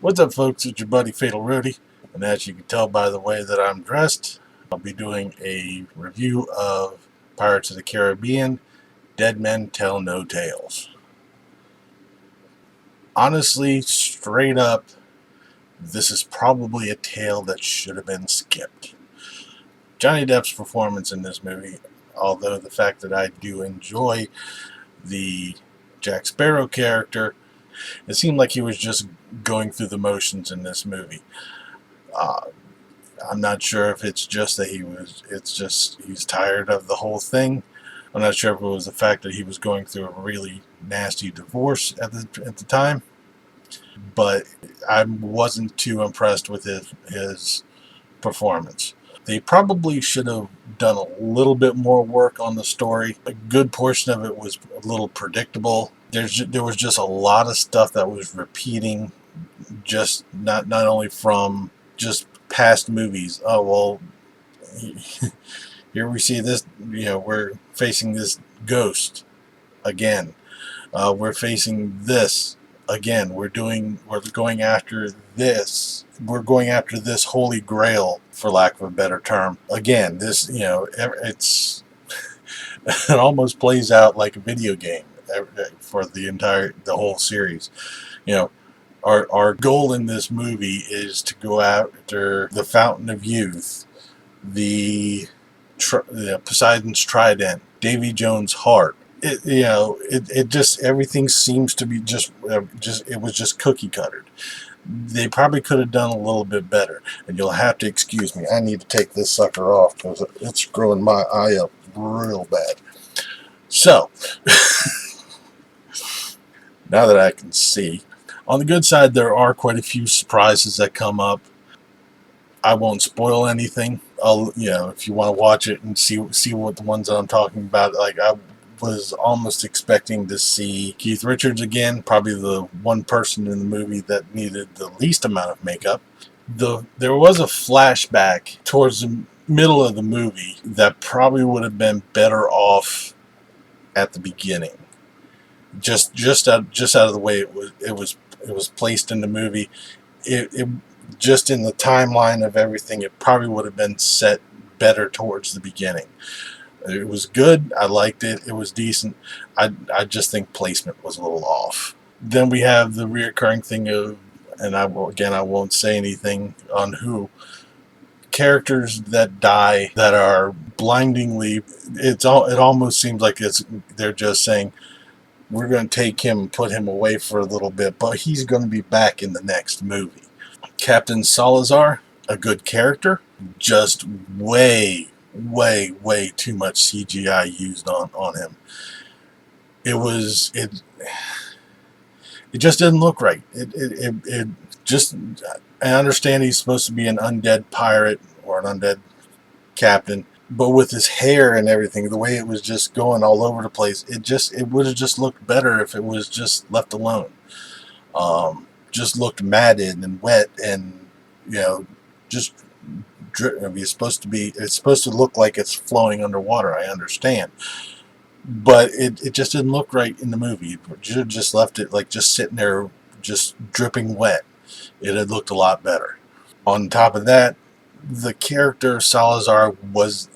What's up, folks? It's your buddy Fatal Roadie, and as you can tell by the way that I'm dressed, I'll be doing a review of Pirates of the Caribbean, Dead Men Tell No Tales. Honestly, straight up, this is probably a tale that should have been skipped. Johnny Depp's performance in this movie, although the fact that I do enjoy the Jack Sparrow character, it seemed like he was just going through the motions in this movie. Uh, I'm not sure if it's just that he's tired of the whole thing. I'm not sure if it was the fact that he was going through a really nasty divorce at the time, but I wasn't too impressed with his performance. They probably should have done a little bit more work on the story. A good portion of it was a little predictable. There was just a lot of stuff that was repeating, just not only from just past movies. Oh well, here we see this. We're facing this ghost again. We're facing this again. We're going after this. We're going after this holy grail, for lack of a better term. Again, this it's it almost plays out like a video game for the whole series. You know, our goal in this movie is to go after the Fountain of Youth, the Poseidon's Trident, Davy Jones' heart. It just, everything seems to be just it was just cookie cuttered. They probably could have done a little bit better, and you'll have to excuse me. I need to take this sucker off because it's screwing my eye up real bad. So now that I can see, on the good side, there are quite a few surprises that come up. I won't spoil anything. If you want to watch it and see what the ones that I'm talking about, like I was almost expecting to see Keith Richards again, probably the one person in the movie that needed the least amount of makeup. There was a flashback towards the middle of the movie that probably would have been better off at the beginning. Just out of the way it was placed in the movie. It just in the timeline of everything, it probably would have been set better towards the beginning. It was good. I liked it. It was decent. I just think placement was a little off. Then we have the reoccurring thing of, and I won't say anything on who, characters that die that are blindingly. It almost seems like they're just saying, we're going to take him and put him away for a little bit, but he's going to be back in the next movie. Captain Salazar, a good character, just way too much CGI used on him. It just didn't look right. It just, I understand he's supposed to be an undead pirate or an undead captain, but with his hair and everything, the way it was just going all over the place, it would have just looked better if it was just left alone. Just looked matted and wet, and just it's supposed to look like it's flowing underwater. I understand, but it just didn't look right in the movie. You should have just left it like just sitting there, just dripping wet. It had looked a lot better. On top of that, the character Salazar was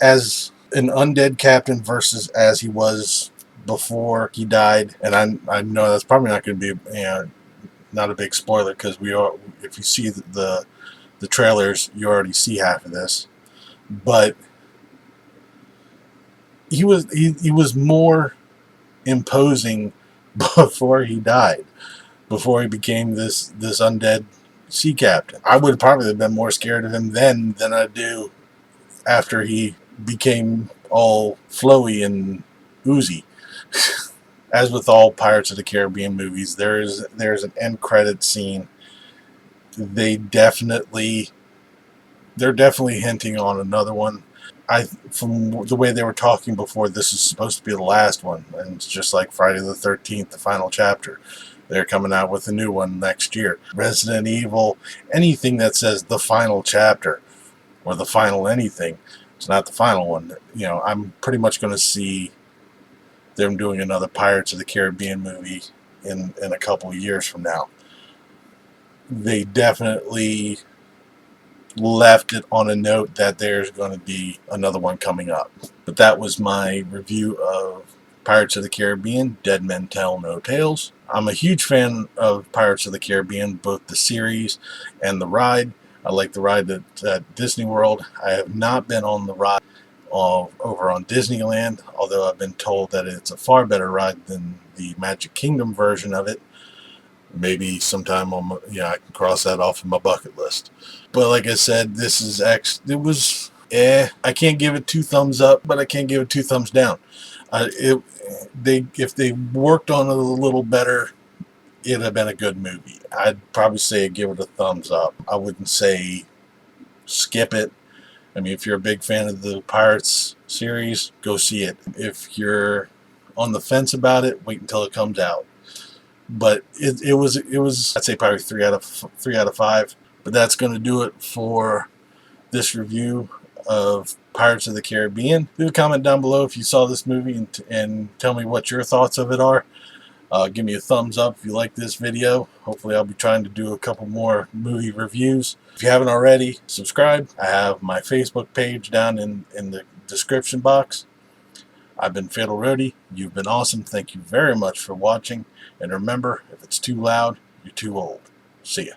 as an undead captain versus as he was before he died, and I know that's probably not going to be not a big spoiler, because if you see the trailers, you already see half of this. But he was more imposing before he died, before he became this undead sea captain. I would probably have been more scared of him then than I do after he became all flowy and oozy. As with all Pirates of the Caribbean movies, there's an end credit scene. They're definitely hinting on another one. From the way they were talking before, this is supposed to be the last one, and it's just like Friday the 13th, the final chapter. They're coming out with a new one next year. Resident Evil, anything that says the final chapter or the final anything, it's not the final one. I'm pretty much going to see them doing another Pirates of the Caribbean movie in a couple of years from now. they definitely left it on a note that there's going to be another one coming up. But that was my review of Pirates of the Caribbean, Dead Men Tell No Tales. I'm a huge fan of Pirates of the Caribbean, both the series and the ride. I like the ride at Disney World. I have not been on the ride over on Disneyland, although I've been told that it's a far better ride than the Magic Kingdom version of it. Maybe sometime I can cross that off of my bucket list. But like I said, this is it was I can't give it 2 thumbs up, but I can't give it 2 thumbs down. If they worked on it a little better, it'd have been a good movie. I'd probably say give it a thumbs up. I wouldn't say skip it. I mean, if you're a big fan of the Pirates series, go see it. If you're on the fence about it, wait until it comes out. But it was I'd say probably 3 out of 5. But that's going to do it for this review of Pirates of the Caribbean. Leave a comment down below if you saw this movie and tell me what your thoughts of it are. Give me a thumbs up if you like this video. Hopefully I'll be trying to do a couple more movie reviews. If you haven't already, subscribe. I have my Facebook page down in the description box. I've been Fatal Roadie. You've been awesome. Thank you very much for watching. And remember, if it's too loud, you're too old. See ya.